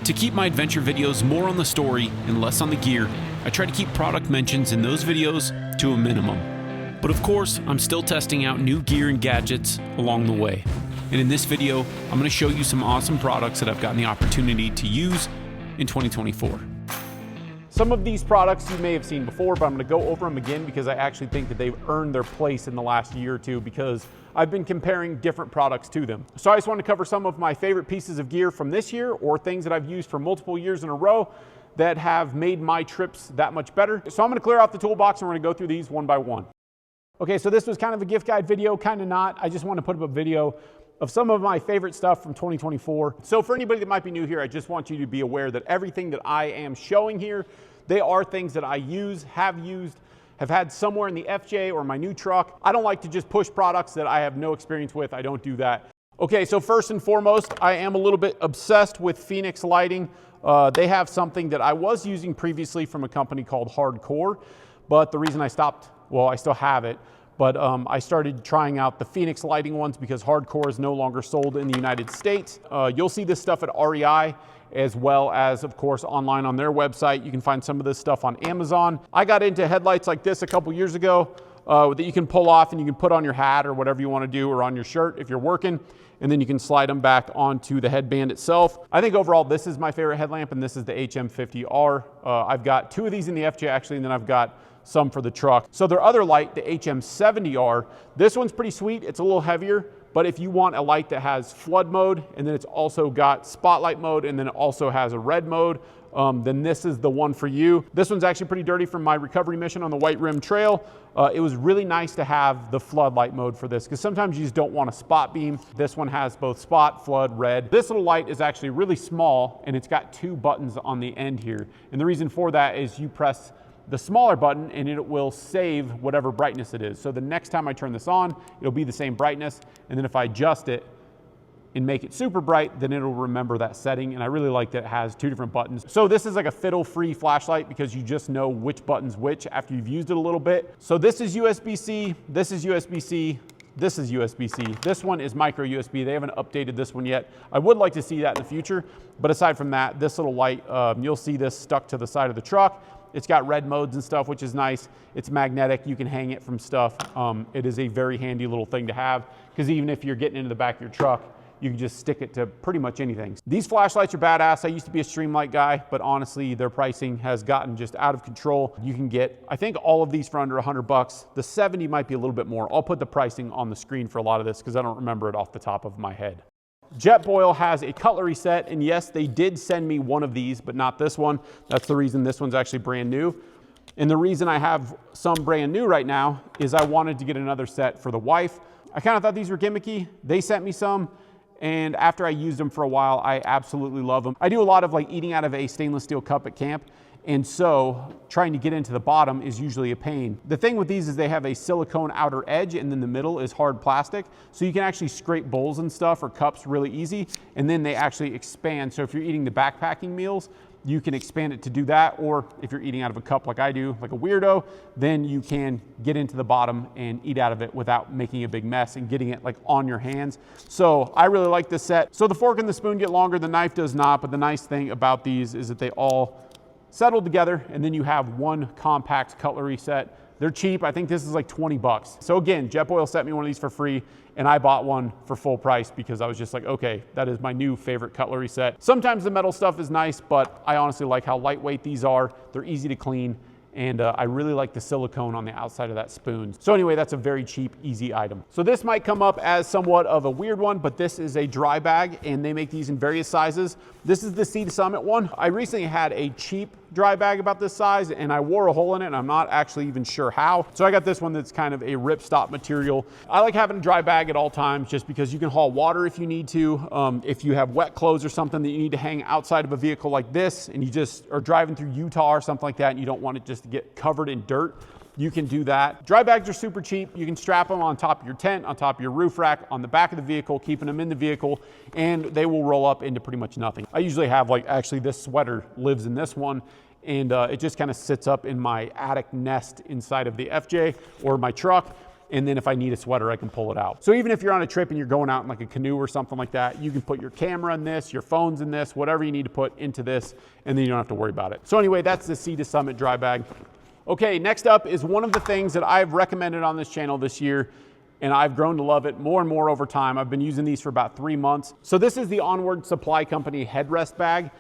To keep my adventure videos more on the story and less on the gear, I try to keep product mentions in those videos to a minimum. But of course, I'm still testing out new gear and gadgets along the way. And in this video, I'm going to show you some awesome products that I've gotten the opportunity to use in 2024. Some of these products you may have seen before, but I'm going to go over them again because I actually think that they've earned their place in the last year or two because I've been comparing different products to them. So I just want to cover some of my favorite pieces of gear from this year or things that I've used for multiple years in a row that have made my trips that much better. So I'm going to clear out the toolbox and we're going to go through these one by one. Okay, so this was kind of a gift guide video, kind of not. I just want to put up a video of some of my favorite stuff from 2024. So for anybody that might be new here, I just want you to be aware that everything that I am showing here, they are things that I use, have had somewhere in the FJ or my new truck. I don't like to just push products that I have no experience with. I don't do that. Okay, so first and foremost, I am a little bit obsessed with Fenix lighting. They have something that I was using previously from a company called Hardcore, but the reason I stopped, well, I still have it, but I started trying out the Fenix lighting ones because Hardcore is no longer sold in the United States. You'll see this stuff at REI as well as, of course, online on their website. You can find some of this stuff on Amazon. I got into headlights like this a couple years ago that you can pull off and you can put on your hat or whatever you want to do or on your shirt if you're working, and then you can slide them back onto the headband itself. I think overall this is my favorite headlamp, and this is the HM50R. I've got two of these in the FJ actually, and then I've got some for the truck. So their other light, the HM70R, this one's pretty sweet. It's a little heavier, but if you want a light that has flood mode, and then it's also got spotlight mode, and then it also has a red mode, then this is the one for you. This one's actually pretty dirty from my recovery mission on the White Rim Trail. It was really nice to have the floodlight mode for this because sometimes you just don't want a spot beam. This one has both spot, flood, red. This little light is actually really small, and it's got two buttons on the end here. And the reason for that is you press the smaller button and it will save whatever brightness it is. So the next time I turn this on, it'll be the same brightness. And then if I adjust it and make it super bright, then it'll remember that setting. And I really like that it has two different buttons. So this is like a fiddle-free flashlight because you just know which button's which after you've used it a little bit. So this is USB-C, this is USB-C, this is USB-C. This one is micro USB. They haven't updated this one yet. I would like to see that in the future. But aside from that, this little light, you'll see this stuck to the side of the truck. It's got red modes and stuff, which is nice. It's magnetic. You can hang it from stuff. It is a very handy little thing to have because even if you're getting into the back of your truck, you can just stick it to pretty much anything. These flashlights are badass. I used to be a Streamlight guy, but honestly, their pricing has gotten just out of control. You can get, I think, all of these for under $100. The 70 might be a little bit more. I'll put the pricing on the screen for a lot of this because I don't remember it off the top of my head. Jetboil has a cutlery set, and yes, they did send me one of these, but not this one. That's the reason this one's actually brand new. And the reason I have some brand new right now is I wanted to get another set for the wife. I kind of thought these were gimmicky. They sent me some, and after I used them for a while, I absolutely love them. I do a lot of like eating out of a stainless steel cup at camp, and so trying to get into the bottom is usually a pain. The thing with these is they have a silicone outer edge, and then the middle is hard plastic. So you can actually scrape bowls and stuff or cups really easy, and then they actually expand. So if you're eating the backpacking meals, you can expand it to do that. Or if you're eating out of a cup like I do, like a weirdo, then you can get into the bottom and eat out of it without making a big mess and getting it like on your hands. So I really like this set. So the fork and the spoon get longer, the knife does not, but the nice thing about these is that they all settle together, and then you have one compact cutlery set. They're cheap. I think this is like 20 bucks. So again, Jetboil sent me one of these for free, and I bought one for full price because I was just like, okay, that is my new favorite cutlery set. Sometimes the metal stuff is nice, but I honestly like how lightweight these are. They're easy to clean, and I really like the silicone on the outside of that spoon. So anyway, that's a very cheap, easy item. So this might come up as somewhat of a weird one, but this is a dry bag, and they make these in various sizes. This is the Sea Summit one. I recently had a cheap dry bag about this size, and I wore a hole in it, and I'm not actually even sure how. So I got this one that's kind of a ripstop material. I like having a dry bag at all times just because you can haul water if you need to. If you have wet clothes or something that you need to hang outside of a vehicle like this, and you just are driving through Utah or something like that, and you don't want it just to get covered in dirt, you can do that. Dry bags are super cheap. You can strap them on top of your tent, on top of your roof rack, on the back of the vehicle, keeping them in the vehicle, and they will roll up into pretty much nothing. I usually have like, actually this sweater lives in this one, and it just kind of sits up in my attic nest inside of the FJ or my truck. And then if I need a sweater, I can pull it out. So even if you're on a trip and you're going out in like a canoe or something like that, you can put your camera in this, your phones in this, whatever you need to put into this, and then you don't have to worry about it. So anyway, that's the Sea to Summit dry bag. Okay, next up is one of the things that I've recommended on this channel this year, and I've grown to love it more and more over time. I've been using these for about 3 months. So this is the Onwrd Supply Company Headrest bag.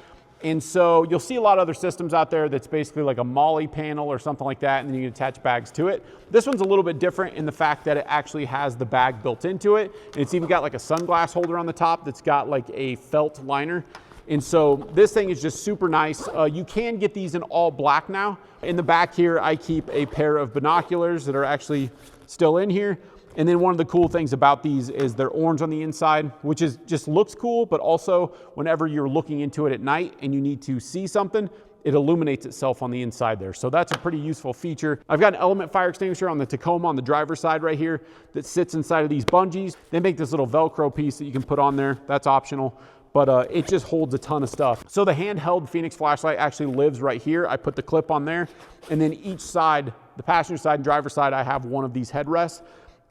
And so you'll see a lot of other systems out there that's basically like a MOLLE panel or something like that, and then you can attach bags to it. This one's a little bit different in the fact that it actually has the bag built into it. And it's even got like a sunglass holder on the top that's got like a felt liner. And so this thing is just super nice. You can get these in all black now. In the back here, I keep a pair of binoculars that are actually still in here. And then one of the cool things about these is they're orange on the inside, which is just looks cool, but also whenever you're looking into it at night and you need to see something, it illuminates itself on the inside there. So that's a pretty useful feature. I've got an element fire extinguisher on the Tacoma on the driver's side right here that sits inside of these bungees. They make this little Velcro piece that you can put on there. That's optional. But it just holds a ton of stuff. So the handheld Fenix flashlight actually lives right here. I put the clip on there, and then each side, the passenger side and driver's side, I have one of these headrests,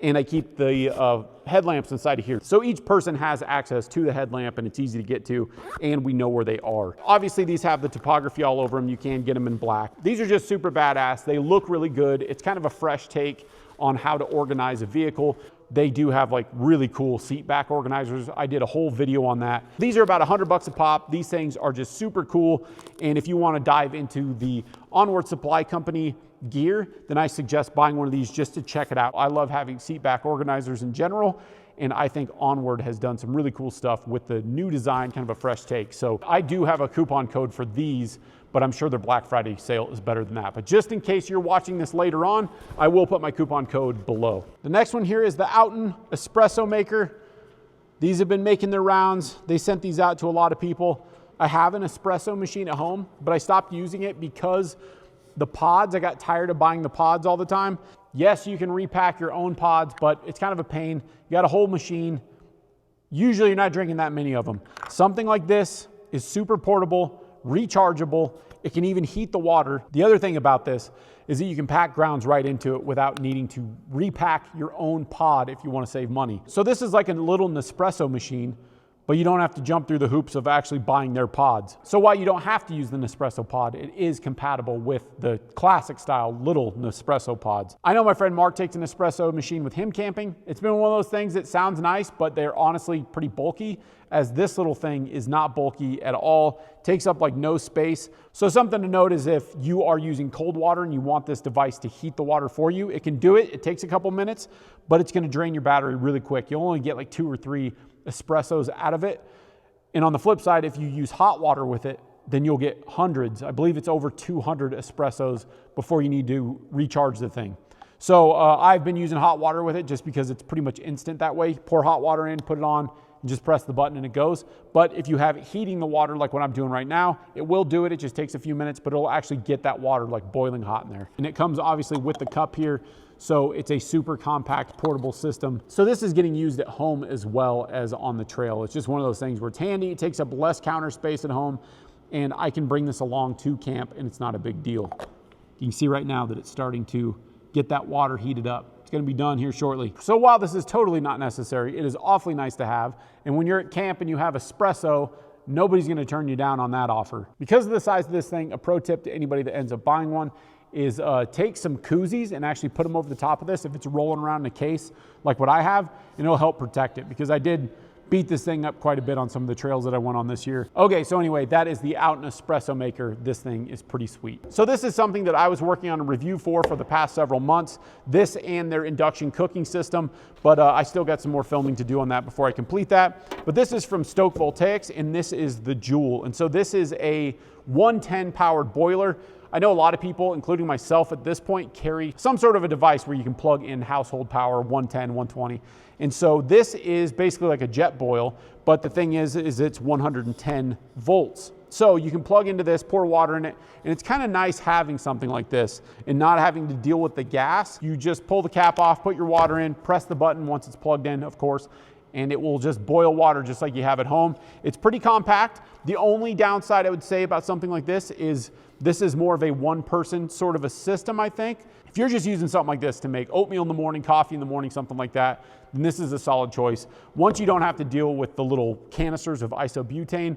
and I keep the headlamps inside of here. So each person has access to the headlamp, and it's easy to get to, and we know where they are. Obviously, these have the topography all over them. You can get them in black. These are just super badass. They look really good. It's kind of a fresh take on how to organize a vehicle. They do have like really cool seat back organizers. I did a whole video on that. These are about $100 a pop. These things are just super cool. And if you want to dive into the Onwrd Supply Company gear, then I suggest buying one of these just to check it out. I love having seat back organizers in general, and I think Onwrd has done some really cool stuff with the new design, kind of a fresh take. So I do have a coupon code for these, but I'm sure their Black Friday sale is better than that. But just in case you're watching this later on, I will put my coupon code below. The next one here is the Outin Espresso Maker. These have been making their rounds. They sent these out to a lot of people. I have an espresso machine at home, but I stopped using it because the pods, I got tired of buying the pods all the time. Yes, you can repack your own pods, but it's kind of a pain. You got a whole machine. Usually you're not drinking that many of them. Something like this is super portable, rechargeable. It can even heat the water. The other thing about this is that you can pack grounds right into it without needing to repack your own pod if you want to save money. So this is like a little Nespresso machine, but you don't have to jump through the hoops of actually buying their pods. So while you don't have to use the Nespresso pod, it is compatible with the classic style little Nespresso pods. I know my friend Mark takes an espresso machine with him camping. It's been one of those things that sounds nice, but they're honestly pretty bulky, as this little thing is not bulky at all. Takes up like no space. So something to note is if you are using cold water and you want this device to heat the water for you, it can do it. It takes a couple minutes, but it's gonna drain your battery really quick. You'll only get like 2 or 3 espressos out of it. And on the flip side, if you use hot water with it, then you'll get hundreds. I believe it's over 200 espressos before you need to recharge the thing. So I've been using hot water with it just because it's pretty much instant that way. Pour hot water in, put it on, and just press the button and it goes. But if you have it heating the water like what I'm doing right now, it will do it. It just takes a few minutes, but it'll actually get that water like boiling hot in there. And it comes obviously with the cup here. So it's a super compact portable system. So this is getting used at home as well as on the trail. It's just one of those things where it's handy, it takes up less counter space at home, and I can bring this along to camp and it's not a big deal. You can see right now that it's starting to get that water heated up. It's gonna be done here shortly. So while this is totally not necessary, it is awfully nice to have. And when you're at camp and you have espresso, nobody's gonna turn you down on that offer. Because of the size of this thing, a pro tip to anybody that ends up buying one is take some koozies and actually put them over the top of this if it's rolling around in a case like what I have, and it'll help protect it, because I did beat this thing up quite a bit on some of the trails that I went on this year. Okay, so anyway, that is the Outin Espresso Maker. This thing is pretty sweet. So this is something that I was working on a review for the past several months, this and their induction cooking system, but I still got some more filming to do on that before I complete that. But this is from Stoke Voltaics, and this is the Joulle. And so this is a 110 powered boiler. I know a lot of people, including myself at this point, carry some sort of a device where you can plug in household power, 110, 120. And so this is basically like a Jetboil, but the thing is it's 110 volts. So you can plug into this, pour water in it, and it's kind of nice having something like this and not having to deal with the gas. You just pull the cap off, put your water in, press the button once it's plugged in, of course, and it will just boil water just like you have at home. It's pretty compact. The only downside I would say about something like this is more of a one-person sort of a system, I think. If you're just using something like this to make oatmeal in the morning, coffee in the morning, something like that, then this is a solid choice. Once you don't have to deal with the little canisters of isobutane,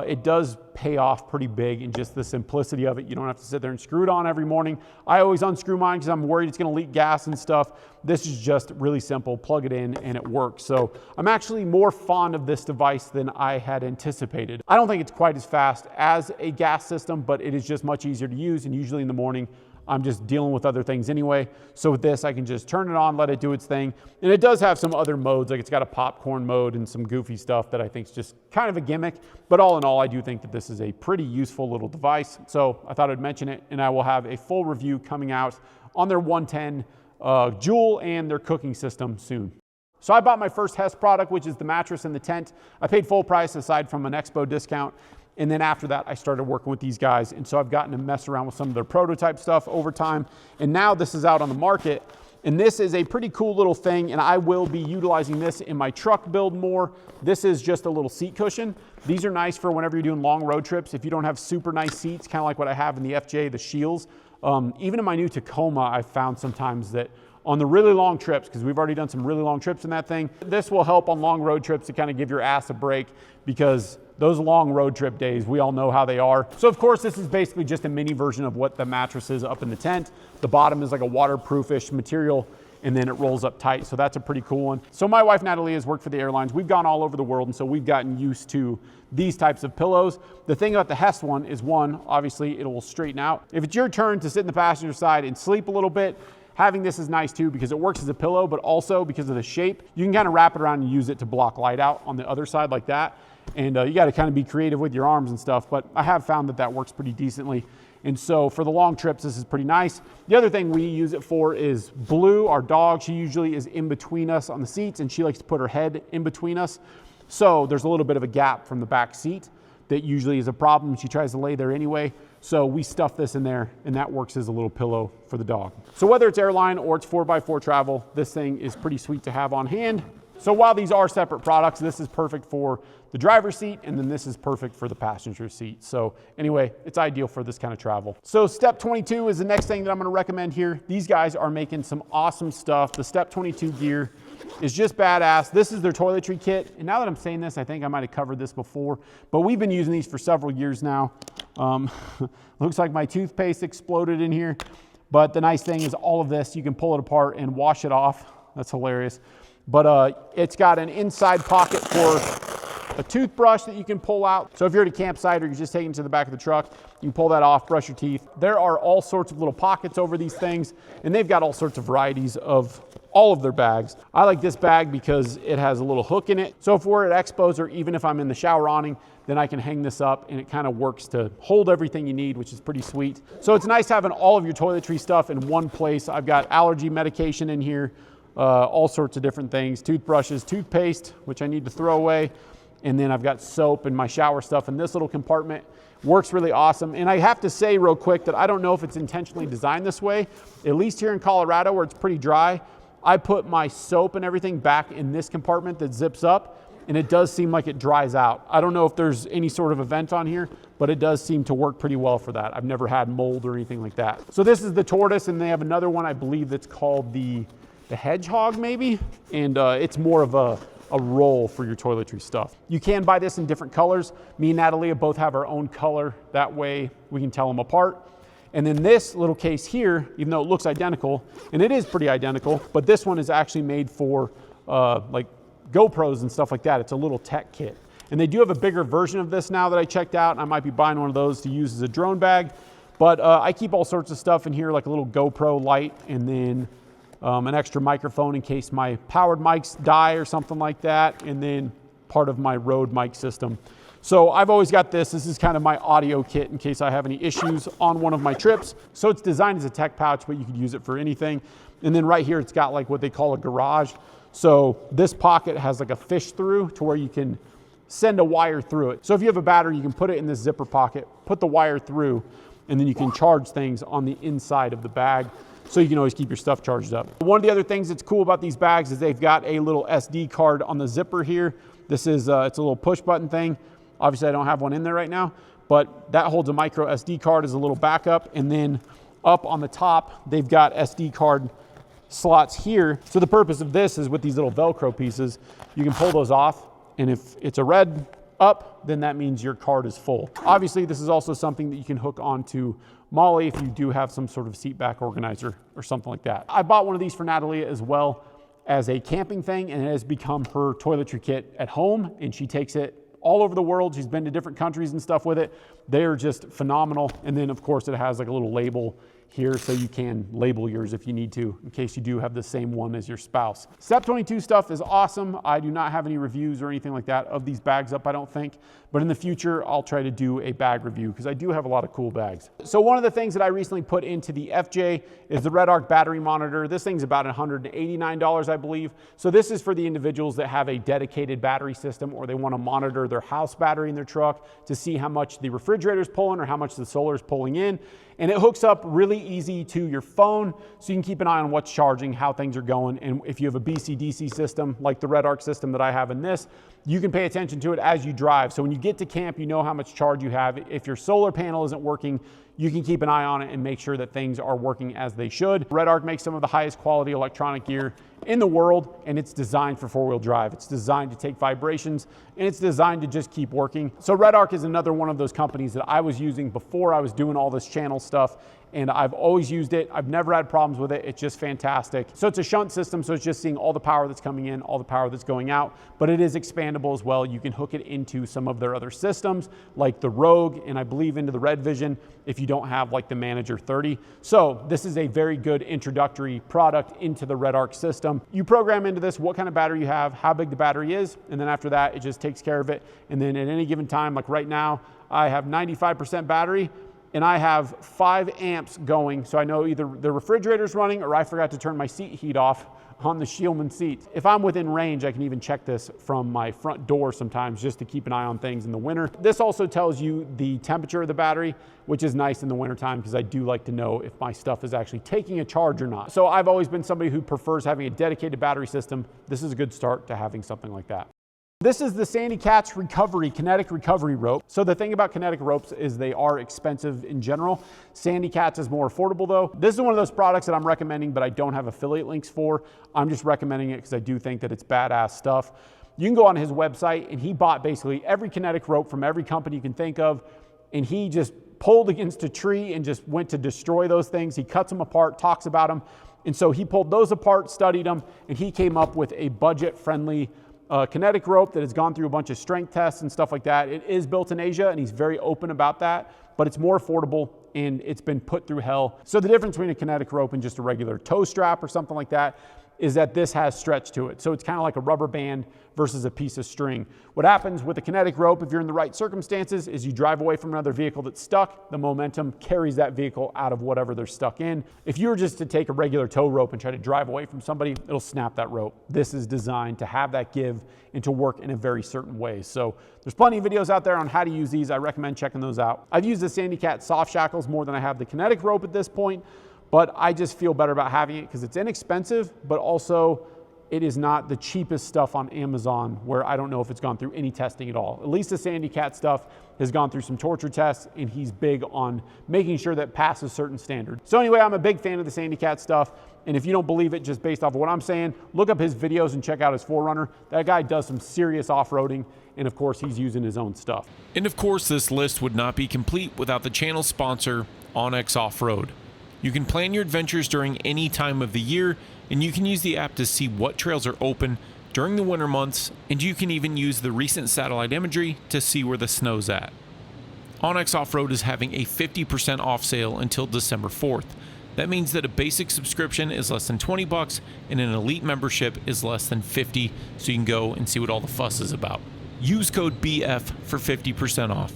it does pay off pretty big in just the simplicity of it. You don't have to sit there and screw it on every morning. I always unscrew mine because I'm worried it's going to leak gas and stuff. This is just really simple. Plug it in and it works. So I'm actually more fond of this device than I had anticipated. I don't think it's quite as fast as a gas system, but it is just much easier to use, and usually in the morning I'm just dealing with other things anyway. So with this, I can just turn it on, let it do its thing. And it does have some other modes, like it's got a popcorn mode and some goofy stuff that I think is just kind of a gimmick. But all in all, I do think that this is a pretty useful little device. So I thought I'd mention it, and I will have a full review coming out on their 110 Joulle and their cooking system soon. So I bought my first HEST product, which is the mattress and the tent. I paid full price aside from an expo discount. And then after that, I started working with these guys. And so I've gotten to mess around with some of their prototype stuff over time. And now this is out on the market. And this is a pretty cool little thing. And I will be utilizing this in my truck build more. This is just a little seat cushion. These are nice for whenever you're doing long road trips. If you don't have super nice seats, kind of like what I have in the FJ, the Shields. Even in my new Tacoma, I've found sometimes that on the really long trips, because we've already done some really long trips in that thing, this will help on long road trips to kind of give your ass a break, because those long road trip days, we all know how they are. So of course, this is basically just a mini version of what the mattress is up in the tent. The bottom is like a waterproofish material, and then it rolls up tight. So that's a pretty cool one. So my wife, Natalie, has worked for the airlines. We've gone all over the world, and so we've gotten used to these types of pillows. The thing about the HEST one is, one, obviously it will straighten out. If it's your turn to sit in the passenger side and sleep a little bit, having this is nice too, because it works as a pillow, but also because of the shape, you can kind of wrap it around and use it to block light out on the other side like that. And you got to kind of be creative with your arms and stuff, but I have found that that works pretty decently. And so for the long trips, this is pretty nice. The other thing we use it for is Blu, our dog. She usually is in between us on the seats, and she likes to put her head in between us. So there's a little bit of a gap from the back seat that usually is a problem. She tries to lay there anyway. So we stuff this in there, and that works as a little pillow for the dog. So whether it's airline or it's 4x4 travel, this thing is pretty sweet to have on hand. So while these are separate products, this is perfect for the driver's seat, and then this is perfect for the passenger seat. So anyway, it's ideal for this kind of travel. So Step 22 is the next thing that I'm going to recommend here. These guys are making some awesome stuff. The Step 22 gear is just badass. This is their toiletry kit. And now that I'm saying this, I think I might have covered this before, but we've been using these for several years now. Looks like my toothpaste exploded in here. But the nice thing is all of this, you can pull it apart and wash it off. That's hilarious. But it's got an inside pocket for a toothbrush that you can pull out. So if you're at a campsite or you're just taking it to the back of the truck, you can pull that off, brush your teeth. There are all sorts of little pockets over these things, and they've got all sorts of varieties of all of their bags. I like this bag because it has a little hook in it. So if we're at expos, or even if I'm in the shower awning, then I can hang this up, and it kind of works to hold everything you need, which is pretty sweet. So it's nice having all of your toiletry stuff in one place. I've got allergy medication in here, all sorts of different things, toothbrushes, toothpaste, which I need to throw away. And then I've got soap and my shower stuff in this little compartment. Works really awesome. And I have to say real quick that I don't know if it's intentionally designed this way. At least here in Colorado, where it's pretty dry, I put my soap and everything back in this compartment that zips up, and it does seem like it dries out. I don't know if there's any sort of a vent on here, but it does seem to work pretty well for that. I've never had mold or anything like that. So this is the tortoise, and they have another one, I believe, that's called the hedgehog maybe, and it's more of a roll for your toiletry stuff. You can buy this in different colors. Me and Natalie both have our own color. That way we can tell them apart. And then this little case here, even though it looks identical, and it is pretty identical, but this one is actually made for like GoPros and stuff like that. It's a little tech kit. And they do have a bigger version of this now that I checked out. I might be buying one of those to use as a drone bag, but I keep all sorts of stuff in here, like a little GoPro light, and then an extra microphone in case my powered mics die or something like that, and then part of my Rode mic system. So I've always got this. This is kind of my audio kit in case I have any issues on one of my trips. So it's designed as a tech pouch, but you could use it for anything. And then right here, it's got like what they call a garage. So this pocket has like a fish through to where you can send a wire through it. So if you have a battery, you can put it in this zipper pocket, put the wire through, and then you can charge things on the inside of the bag. so you can always keep your stuff charged up. One of the other things that's cool about these bags is they've got a little SD card on the zipper here. This is, it's a little push button thing. Obviously I don't have one in there right now, but that holds a micro SD card as a little backup. And then up on the top, they've got SD card slots here. So the purpose of this is with these little Velcro pieces, you can pull those off. And if it's a red up, then that means your card is full. Obviously, this is also something that you can hook onto Molly if you do have some sort of seat back organizer or something like that. I bought one of these for Natalia as well as a camping thing, and it has become her toiletry kit at home, and she takes it all over the world. She's been to different countries and stuff with it. They're just phenomenal. And then of course it has like a little label here so you can label yours if you need to, in case you do have the same one as your spouse. Step 22 stuff is awesome. I do not have any reviews or anything like that of these bags up, I don't think. But in the future, I'll try to do a bag review because I do have a lot of cool bags. So one of the things that I recently put into the FJ is the RedArc battery monitor. This thing's about $189, I believe. So this is for the individuals that have a dedicated battery system or they want to monitor their house battery in their truck to see how much the refrigerator's pulling or how much the solar's pulling in. And it hooks up really easy to your phone so you can keep an eye on what's charging, how things are going. And if you have a BC-DC system like the RedArc system that I have in this, you can pay attention to it as you drive. So when you get to camp, you know how much charge you have. If your solar panel isn't working, you can keep an eye on it and make sure that things are working as they should. RedArc makes some of the highest quality electronic gear in the world, and it's designed for four-wheel drive. It's designed to take vibrations, and it's designed to just keep working. So RedArc is another one of those companies that I was using before I was doing all this channel stuff, and I've always used it. I've never had problems with it. It's just fantastic. So it's a shunt system, so it's just seeing all the power that's coming in, all the power that's going out, but it is expandable as well. You can hook it into some of their other systems, like the Rogue, and I believe into the Red Vision if you don't have like the Manager 30. So this is a very good introductory product into the RedArc system. You program into this what kind of battery you have, how big the battery is, and then after that, it just takes care of it. And then at any given time, like right now, I have 95% battery, and I have 5 amps going, so I know either the refrigerator's running or I forgot to turn my seat heat off on the Scheelman seat. If I'm within range, I can even check this from my front door sometimes just to keep an eye on things in the winter. This also tells you the temperature of the battery, which is nice in the wintertime because I do like to know if my stuff is actually taking a charge or not. So I've always been somebody who prefers having a dedicated battery system. This is a good start to having something like that. This is the Sandy Cat's Kinetic recovery rope. So the thing about Kinetic ropes is they are expensive in general. Sandy Cat's is more affordable though. This is one of those products that I'm recommending, but I don't have affiliate links for. I'm just recommending it because I do think that it's badass stuff. You can go on his website and he bought basically every Kinetic rope from every company you can think of, and he just pulled against a tree and just went to destroy those things. He cuts them apart, talks about them. And so he pulled those apart, studied them, and he came up with a budget-friendly Kinetic rope that has gone through a bunch of strength tests and stuff like that. It is built in Asia, and he's very open about that, but it's more affordable and it's been put through hell. So the difference between a Kinetic rope and just a regular toe strap or something like that is that this has stretch to it. So it's kind of like a rubber band versus a piece of string. What happens with a Kinetic rope, if you're in the right circumstances, is you drive away from another vehicle that's stuck, the momentum carries that vehicle out of whatever they're stuck in. If you were just to take a regular tow rope and try to drive away from somebody, it'll snap that rope. This is designed to have that give and to work in a very certain way. So there's plenty of videos out there on how to use these. I recommend checking those out. I've used the Sandy Cat soft shackles more than I have the Kinetic rope at this point, but I just feel better about having it because it's inexpensive, but also it is not the cheapest stuff on Amazon where I don't know if it's gone through any testing at all. At least the Sandy Cat stuff has gone through some torture tests, and he's big on making sure that it passes certain standards. So anyway, I'm a big fan of the Sandy Cat stuff, and if you don't believe it just based off of what I'm saying, look up his videos and check out his 4Runner. That guy does some serious off-roading, and of course he's using his own stuff. And of course this list would not be complete without the channel sponsor, Onyx Off-Road. You can plan your adventures during any time of the year, and you can use the app to see what trails are open during the winter months, and you can even use the recent satellite imagery to see where the snow's at. Onyx Off-Road is having a 50% off sale until December 4th. That means that a basic subscription is less than $20 and an elite membership is less than $50, so you can go and see what all the fuss is about. Use code BF for 50% off.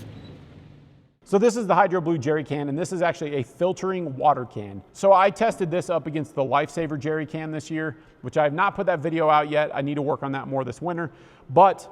So this is the Blu Jerry Can, and this is actually a filtering water can. So I tested this up against the Lifesaver Jerry Can this year, which I have not put that video out yet. I need to work on that more this winter. But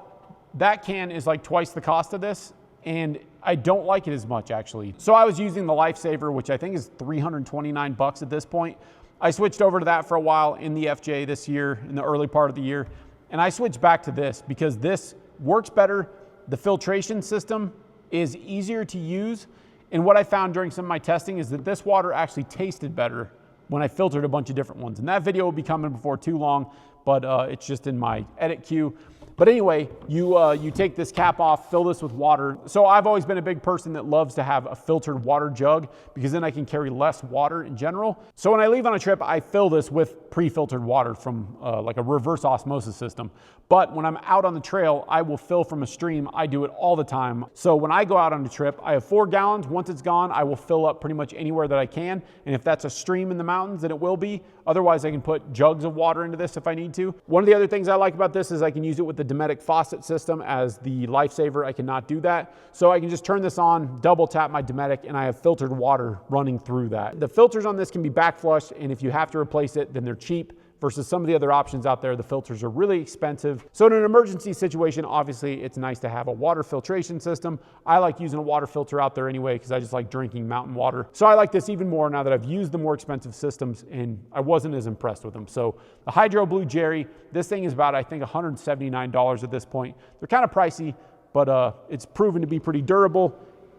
that can is like twice the cost of this, and I don't like it as much actually. So I was using the Lifesaver, which I think is $329 at this point. I switched over to that for a while in the FJ this year, in the early part of the year, and I switched back to this because this works better. The filtration system is easier to use, and what I found during some of my testing is that this water actually tasted better when I filtered a bunch of different ones. And that video will be coming before too long, but it's just in my edit queue. But anyway, you take this cap off, fill this with water. So I've always been a big person that loves to have a filtered water jug because then I can carry less water in general. So when I leave on a trip, I fill this with pre-filtered water from like a reverse osmosis system. But when I'm out on the trail, I will fill from a stream. I do it all the time. So when I go out on a trip, I have 4 gallons. Once it's gone, I will fill up pretty much anywhere that I can. And if that's a stream in the mountains, then it will be. Otherwise, I can put jugs of water into this if I need to. One of the other things I like about this is I can use it with the Kinetic faucet system as the lifesaver. I cannot do that. So I can just turn this on, double tap my Kinetic, and I have filtered water running through that. The filters on this can be back flushed, and if you have to replace it, then they're cheap. Versus some of the other options out there, the filters are really expensive. So in an emergency situation, obviously it's nice to have a water filtration system. I like using a water filter out there anyway because I just like drinking mountain water. So I like this even more now that I've used the more expensive systems and I wasn't as impressed with them. So the Hydro Blu Jerry, this thing is about, I think, $179 at this point. They're kind of pricey, but it's proven to be pretty durable.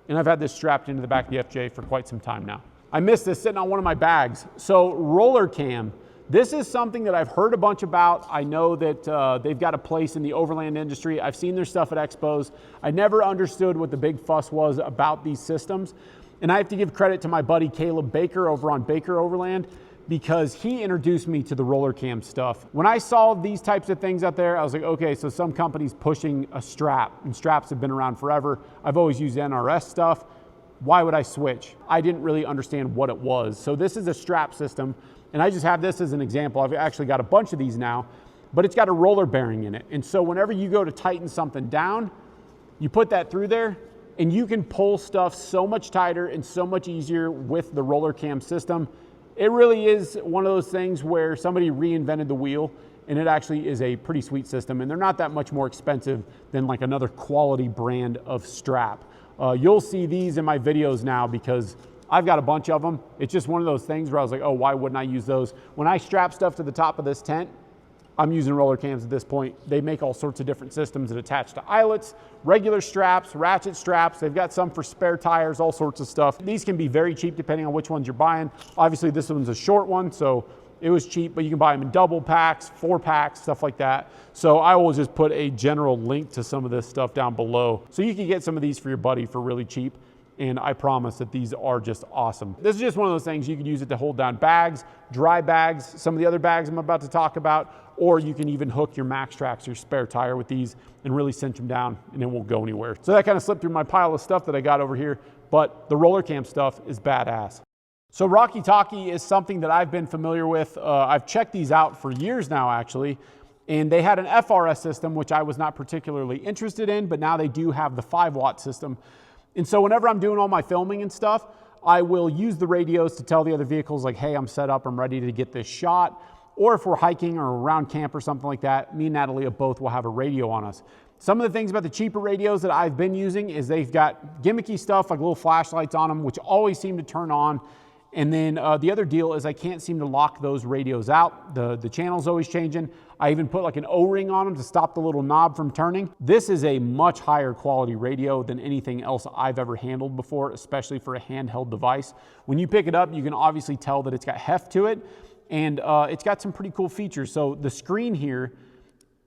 And I've had this strapped into the back of the FJ for quite some time now. I missed this sitting on one of my bags. So Rollercam. This is something that I've heard a bunch about. I know that they've got a place in the Overland industry. I've seen their stuff at expos. I never understood what the big fuss was about these systems. And I have to give credit to my buddy Caleb Baker over on Baker Overland because he introduced me to the Rollercam stuff. When I saw these types of things out there, I was like, okay, so some company's pushing a strap, and straps have been around forever. I've always used NRS stuff. Why would I switch? I didn't really understand what it was. So this is a strap system. And I just have this as an example. I've actually got a bunch of these now, but it's got a roller bearing in it. And so whenever you go to tighten something down, you put that through there and you can pull stuff so much tighter and so much easier with the Rollercam system. It really is one of those things where somebody reinvented the wheel, and it actually is a pretty sweet system. And they're not that much more expensive than like another quality brand of strap. You'll see these in my videos now because I've got a bunch of them. It's just one of those things where I was like, oh, why wouldn't I use those? When I strap stuff to the top of this tent, I'm using Rollercams at this point. They make all sorts of different systems that attach to eyelets, regular straps, ratchet straps. They've got some for spare tires, all sorts of stuff. These can be very cheap depending on which ones you're buying. Obviously, this one's a short one, so it was cheap, but you can buy them in double packs, 4 packs, stuff like that. So I will just put a general link to some of this stuff down below. So you can get some of these for your buddy for really cheap. And I promise that these are just awesome. This is just one of those things you can use it to hold down bags, dry bags, some of the other bags I'm about to talk about, or you can even hook your max tracks, your spare tire with these and really cinch them down and it won't go anywhere. So that kind of slipped through my pile of stuff that I got over here, but the Rollercam stuff is badass. So Rocky Talkie is something that I've been familiar with. I've checked these out for years now actually, and they had an FRS system, which I was not particularly interested in, but now they do have the 5-watt system. And so whenever I'm doing all my filming and stuff, I will use the radios to tell the other vehicles like, hey, I'm set up, I'm ready to get this shot. Or if we're hiking or around camp or something like that, me and Natalie both will have a radio on us. Some of the things about the cheaper radios that I've been using is they've got gimmicky stuff like little flashlights on them, which always seem to turn on. And then the other deal is I can't seem to lock those radios out. The channel's always changing. I even put like an O-ring on them to stop the little knob from turning. This is a much higher quality radio than anything else I've ever handled before, especially for a handheld device. When you pick it up, you can obviously tell that it's got heft to it, and it's got some pretty cool features. So the screen here,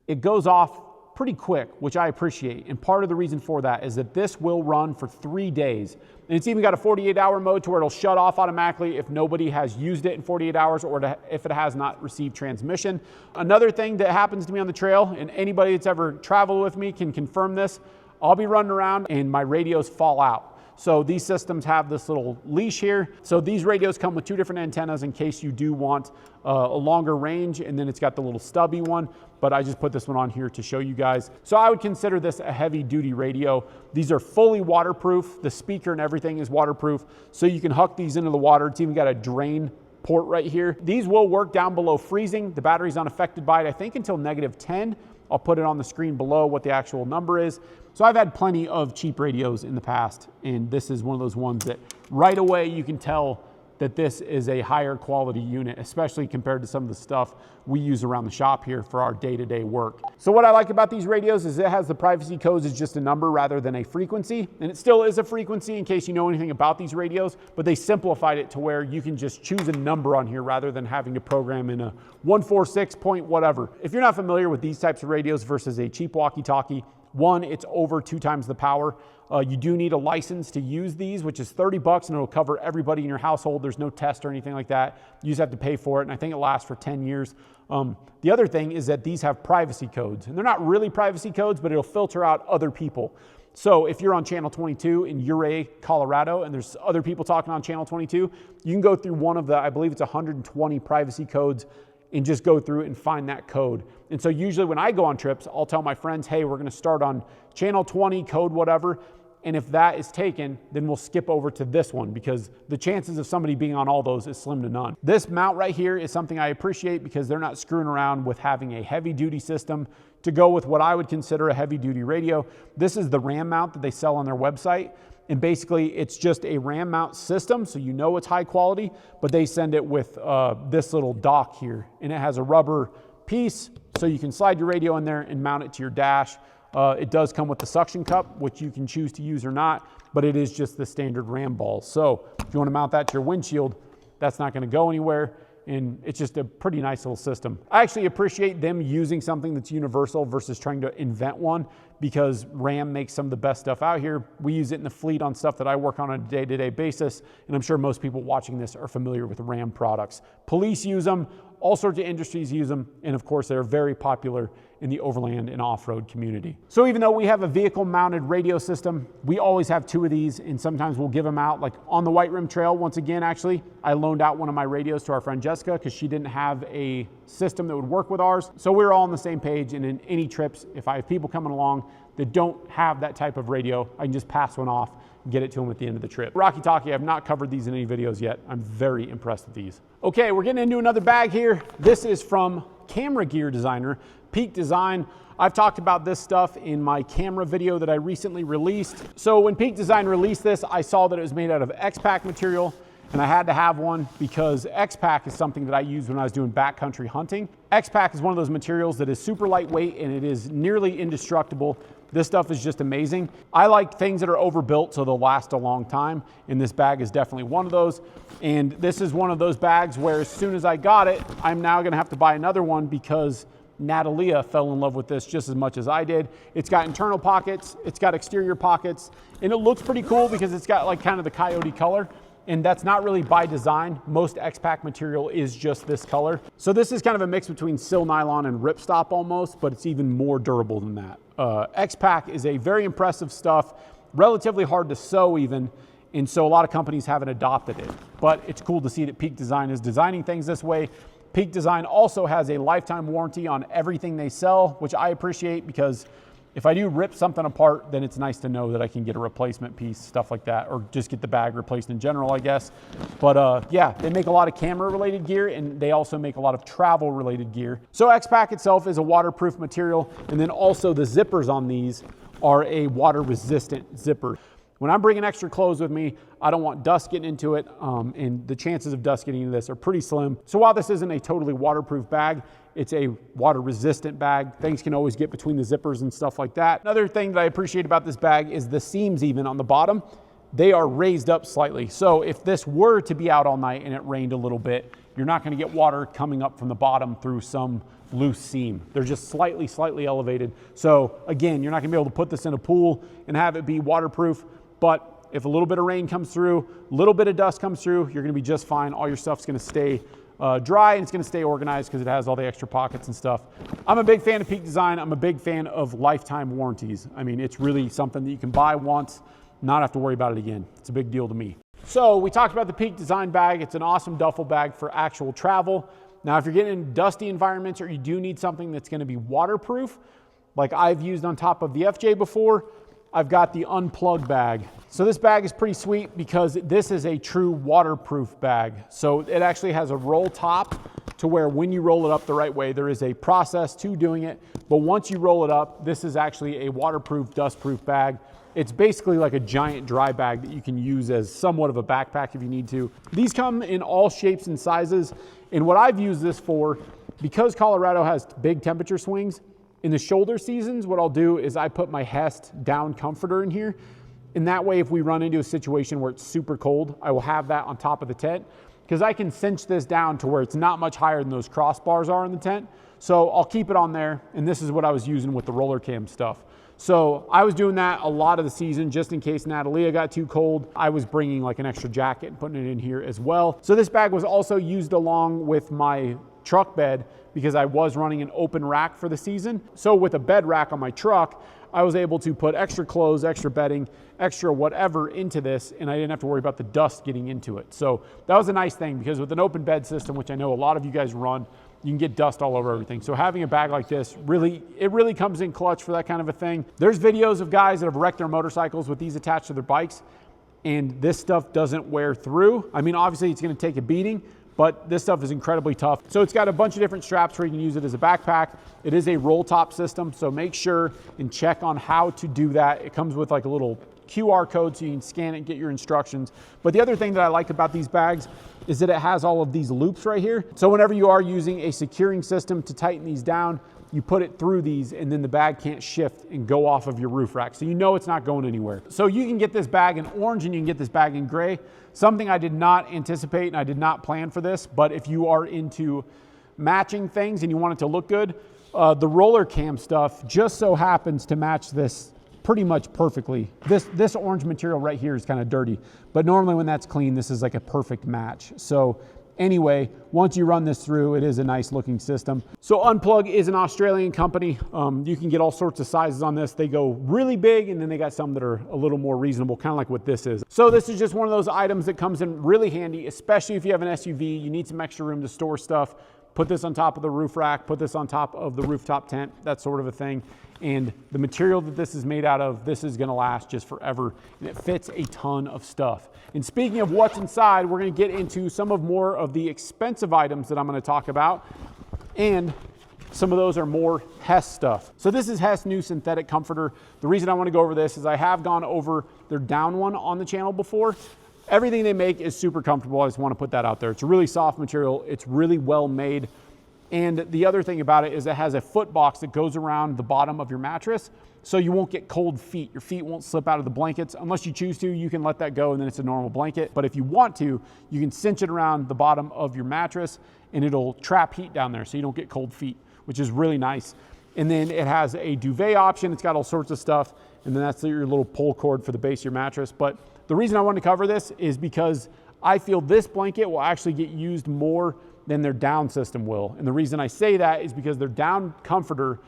it goes off pretty quick, which I appreciate. And part of the reason for that is that this will run for 3 days. And it's even got a 48-hour mode to where it'll shut off automatically if nobody has used it in 48 hours or if it has not received transmission. Another thing that happens to me on the trail, and anybody that's ever traveled with me can confirm this, I'll be running around and my radios fall out. So these systems have this little leash here. So these radios come with 2 different antennas in case you do want a longer range, and then it's got the little stubby one, but I just put this one on here to show you guys. So I would consider this a heavy duty radio. These are fully waterproof. The speaker and everything is waterproof, so you can hook these into the water. It's even got a drain port right here. These will work down below freezing. The battery's unaffected by it, I think, until -10. I'll put it on the screen below what the actual number is. So I've had plenty of cheap radios in the past, and this is one of those ones that right away you can tell that this is a higher quality unit, especially compared to some of the stuff we use around the shop here for our day-to-day work. So what I like about these radios is it has the privacy codes as just a number rather than a frequency. And it still is a frequency in case you know anything about these radios, but they simplified it to where you can just choose a number on here rather than having to program in a 146 point whatever. If you're not familiar with these types of radios versus a cheap walkie-talkie, one, it's over 2 times the power. You do need a license to use these, which is 30 bucks, and it'll cover everybody in your household. There's no test or anything like that. You just have to pay for it, and I think it lasts for 10 years. The other thing is that these have privacy codes, and they're not really privacy codes, but it'll filter out other people. So if you're on channel 22 in Outin, Colorado, and there's other people talking on channel 22, you can go through one of the, I believe it's 120 privacy codes, and just go through and find that code. And so usually when I go on trips, I'll tell my friends, hey, we're gonna start on channel 20, code whatever, and if that is taken, then we'll skip over to this one because the chances of somebody being on all those is slim to none. This mount right here is something I appreciate because they're not screwing around with having a heavy duty system to go with what I would consider a heavy duty radio. This is the RAM mount that they sell on their website. And basically it's just a RAM mount system, so you know it's high quality, but they send it with this little dock here, and it has a rubber piece so you can slide your radio in there and mount it to your dash. It does come with the suction cup, which you can choose to use or not, but it is just the standard RAM ball. So if you want to mount that to your windshield, that's not going to go anywhere. And it's just a pretty nice little system. I actually appreciate them using something that's universal versus trying to invent one because RAM makes some of the best stuff out here. We use it in the fleet on stuff that I work on a day-to-day basis, and I'm sure most people watching this are familiar with RAM products. Police use them, all sorts of industries use them, and of course they're very popular in the overland and off-road community. So even though we have a vehicle mounted radio system, we always have 2 of these, and sometimes we'll give them out. Like on the White Rim Trail, once again, actually, I loaned out one of my radios to our friend Jessica because she didn't have a system that would work with ours. So we're all on the same page, and in any trips, if I have people coming along that don't have that type of radio, I can just pass one off and get it to them at the end of the trip. Rocky Talkie, I have not covered these in any videos yet. I'm very impressed with these. Okay, we're getting into another bag here. This is from camera gear designer, Peak Design. I've talked about this stuff in my camera video that I recently released. So when Peak Design released this, I saw that it was made out of X-Pack material, and I had to have one because X-Pack is something that I used when I was doing backcountry hunting. X-Pack is one of those materials that is super lightweight and it is nearly indestructible. This stuff is just amazing. I like things that are overbuilt so they'll last a long time, and this bag is definitely one of those. And this is one of those bags where as soon as I got it, I'm now gonna have to buy another one because Natalia fell in love with this just as much as I did. It's got internal pockets, it's got exterior pockets, and it looks pretty cool because it's got like kind of the coyote color. And that's not really by design. Most X-Pack material is just this color. So this is kind of a mix between sil nylon and ripstop almost, but it's even more durable than that. X-Pack is a very impressive stuff, relatively hard to sew even, and so a lot of companies haven't adopted it. But it's cool to see that Peak Design is designing things this way. Peak Design also has a lifetime warranty on everything they sell, which I appreciate because if I do rip something apart, then it's nice to know that I can get a replacement piece, stuff like that, or just get the bag replaced in general, I guess. But yeah, they make a lot of camera-related gear, and they also make a lot of travel-related gear. So X-Pack itself is a waterproof material, and then also the zippers on these are a water-resistant zipper. When I'm bringing extra clothes with me, I don't want dust getting into it, and the chances of dust getting into this are pretty slim. So while this isn't a totally waterproof bag, it's a water-resistant bag. Things can always get between the zippers and stuff like that. Another thing that I appreciate about this bag is the seams even on the bottom. They are raised up slightly. So if this were to be out all night and it rained a little bit, you're not gonna get water coming up from the bottom through some loose seam. They're just slightly elevated. So again, you're not gonna be able to put this in a pool and have it be waterproof, but if a little bit of rain comes through, a little bit of dust comes through, you're gonna be just fine. All your stuff's gonna stay dry, and it's gonna stay organized because it has all the extra pockets and stuff. I'm a big fan of Peak Design. I'm a big fan of lifetime warranties. I mean, it's really something that you can buy once, not have to worry about it again. It's a big deal to me. So we talked about the Peak Design bag. It's an awesome duffel bag for actual travel. Now, if you're getting in dusty environments or you do need something that's gonna be waterproof, like I've used on top of the FJ before, I've got the Unplug bag. So this bag is pretty sweet because this is a true waterproof bag. So it actually has a roll top to where when you roll it up the right way, there is a process to doing it. But once you roll it up, this is actually a waterproof, dustproof bag. It's basically like a giant dry bag that you can use as somewhat of a backpack if you need to. These come in all shapes and sizes. And what I've used this for, because Colorado has big temperature swings, in the shoulder seasons, what I'll do is I put my HEST down comforter in here. And that way, if we run into a situation where it's super cold, I will have that on top of the tent, because I can cinch this down to where it's not much higher than those crossbars are in the tent. So I'll keep it on there. And this is what I was using with the Rollercam stuff. So I was doing that a lot of the season, just in case Natalia got too cold. I was bringing like an extra jacket and putting it in here as well. So this bag was also used along with my truck bed, because I was running an open rack for the season. So with a bed rack on my truck, I was able to put extra clothes, extra bedding, extra whatever into this, and I didn't have to worry about the dust getting into it. So that was a nice thing, because with an open bed system, which I know a lot of you guys run, you can get dust all over everything. So having a bag like this, it really comes in clutch for that kind of a thing. There's videos of guys that have wrecked their motorcycles with these attached to their bikes, and this stuff doesn't wear through. I mean, obviously it's gonna take a beating, but this stuff is incredibly tough. So it's got a bunch of different straps where you can use it as a backpack. It is a roll top system, so make sure and check on how to do that. It comes with like a little QR code so you can scan it and get your instructions. But the other thing that I like about these bags is that it has all of these loops right here. So whenever you are using a securing system to tighten these down, you put it through these, and then the bag can't shift and go off of your roof rack. So you know it's not going anywhere. So you can get this bag in orange and you can get this bag in gray. Something I did not anticipate, and I did not plan for this, but if you are into matching things and you want it to look good, the Rollercam stuff just so happens to match this pretty much perfectly. This orange material right here is kind of dirty, but normally when that's clean, this is like a perfect match. So anyway, once you run this through, it is a nice looking system. So Unplug is an Australian company. You can get all sorts of sizes on this. They go really big, and then they got some that are a little more reasonable, kind of like what this is. So this is just one of those items that comes in really handy, especially if you have an SUV, you need some extra room to store stuff. Put this on top of the roof rack, put this on top of the rooftop tent, that sort of a thing. And the material that this is made out of, this is gonna last just forever, and it fits a ton of stuff. And speaking of what's inside, we're gonna get into some of more of the expensive items that I'm gonna talk about, and some of those are more HEST stuff. So this is HEST new synthetic comforter. The reason I wanna go over this is I have gone over their down one on the channel before. Everything they make is super comfortable. I just want to put that out there. It's a really soft material. It's really well made. And the other thing about it is it has a foot box that goes around the bottom of your mattress, so you won't get cold feet. Your feet won't slip out of the blankets. Unless you choose to, you can let that go and then it's a normal blanket. But if you want to, you can cinch it around the bottom of your mattress and it'll trap heat down there so you don't get cold feet, which is really nice. And then it has a duvet option. It's got all sorts of stuff. And then that's your little pull cord for the base of your mattress. But the reason I wanted to cover this is because I feel this blanket will actually get used more than their down system will. And the reason I say that is because their down comforter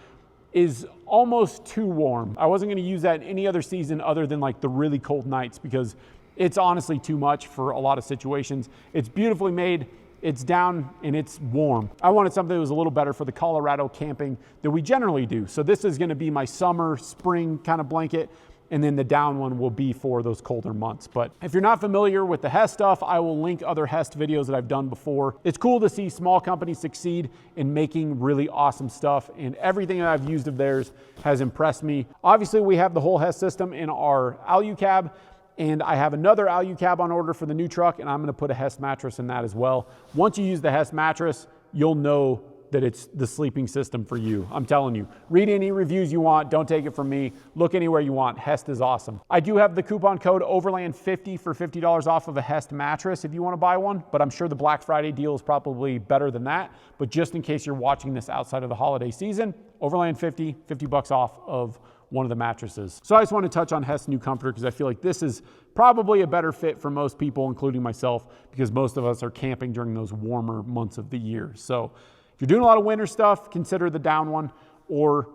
is almost too warm. I wasn't gonna use that in any other season other than like the really cold nights, because it's honestly too much for a lot of situations. It's beautifully made, it's down, and it's warm. I wanted something that was a little better for the Colorado camping that we generally do. So this is gonna be my summer, spring kind of blanket, and then the down one will be for those colder months. But if you're not familiar with the HEST stuff, I will link other HEST videos that I've done before. It's cool to see small companies succeed in making really awesome stuff, and everything that I've used of theirs has impressed me. Obviously, we have the whole HEST system in our Alu cab, and I have another Alu cab on order for the new truck, and I'm gonna put a HEST mattress in that as well. Once you use the HEST mattress, you'll know that it's the sleeping system for you. I'm telling you, read any reviews you want, don't take it from me. Look anywhere you want, HEST is awesome. I do have the coupon code Overland50 for $50 off of a HEST mattress if you wanna buy one, but I'm sure the Black Friday deal is probably better than that. But just in case you're watching this outside of the holiday season, Overland50, $50 off of one of the mattresses. So I just want to touch on HEST new comforter because I feel like this is probably a better fit for most people, including myself, because most of us are camping during those warmer months of the year. So if you're doing a lot of winter stuff, consider the down one, or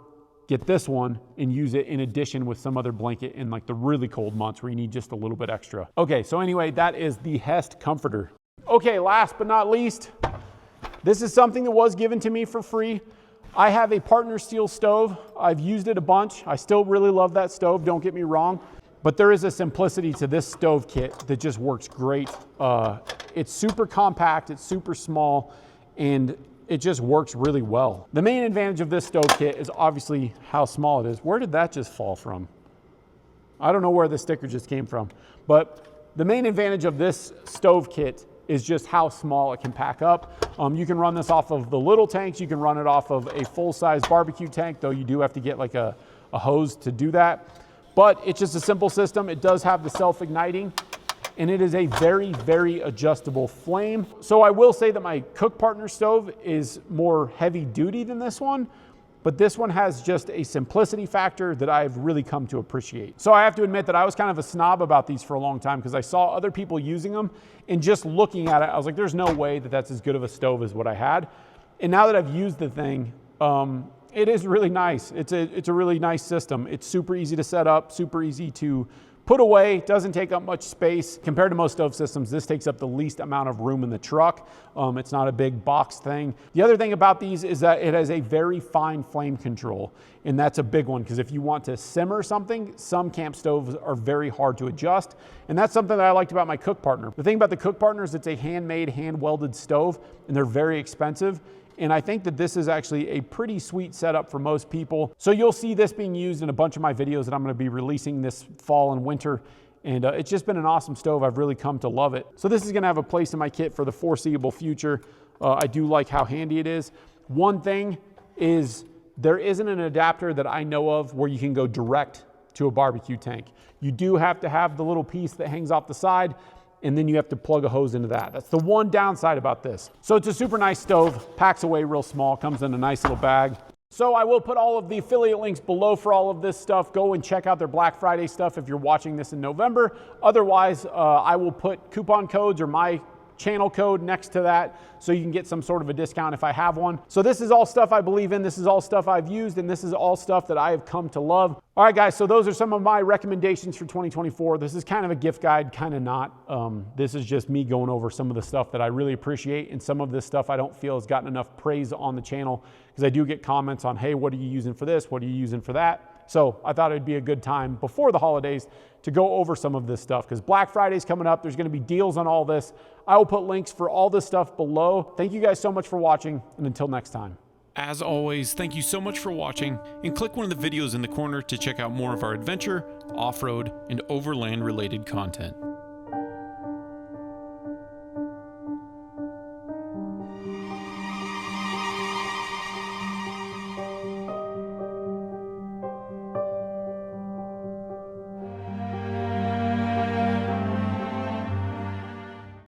get this one and use it in addition with some other blanket in like the really cold months where you need just a little bit extra. Okay, so anyway, that is the HEST comforter. Okay, last but not least, this is something that was given to me for free. I have a partner steel stove. I've used it a bunch. I still really love that stove, don't get me wrong, but there is a simplicity to this stove kit that just works great. It's super compact, it's super small, and it just works really well. The main advantage of this stove kit is obviously how small it is. Where did that just fall from? I don't know where the sticker just came from, but the main advantage of this stove kit is just how small it can pack up. You can run this off of the little tanks. You can run it off of a full-size barbecue tank, though you do have to get like a hose to do that. But it's just a simple system. It does have the self-igniting, and it is a very, very adjustable flame. So I will say that my cook partner stove is more heavy duty than this one, but this one has just a simplicity factor that I've really come to appreciate. So I have to admit that I was kind of a snob about these for a long time because I saw other people using them, and just looking at it, I was like, there's no way that that's as good of a stove as what I had. And now that I've used the thing, it is really nice. It's a really nice system. It's super easy to set up, super easy to put away, doesn't take up much space. Compared to most stove systems, this takes up the least amount of room in the truck. It's not a big box thing. The other thing about these is that it has a very fine flame control, and that's a big one because if you want to simmer something, some camp stoves are very hard to adjust, and that's something that I liked about my cook partner. The thing about the cook partner is it's a handmade, hand-welded stove, and they're very expensive. And I think that this is actually a pretty sweet setup for most people. So you'll see this being used in a bunch of my videos that I'm gonna be releasing this fall and winter. And it's just been an awesome stove. I've really come to love it. So this is gonna have a place in my kit for the foreseeable future. I do like how handy it is. One thing is there isn't an adapter that I know of where you can go direct to a barbecue tank. You do have to have the little piece that hangs off the side, and then you have to plug a hose into that. That's the one downside about this. So it's a super nice stove, packs away real small, comes in a nice little bag. So I will put all of the affiliate links below for all of this stuff. Go and check out their Black Friday stuff if you're watching this in November. Otherwise, I will put coupon codes or my channel code next to that so you can get some sort of a discount if I have one. So this is all stuff I believe in, this is all stuff I've used, and this is all stuff that I have come to love. All right guys, so those are some of my recommendations for 2024. This is kind of a gift guide, kind of not. This is just me going over some of the stuff that I really appreciate, and some of this stuff I don't feel has gotten enough praise on the channel because I do get comments on, hey, what are you using for this? What are you using for that? So I thought it'd be a good time before the holidays to go over some of this stuff because Black Friday's coming up. There's gonna be deals on all this. I will put links for all this stuff below. Thank you guys so much for watching, and until next time. As always, thank you so much for watching, and click one of the videos in the corner to check out more of our adventure, off-road, and overland related content.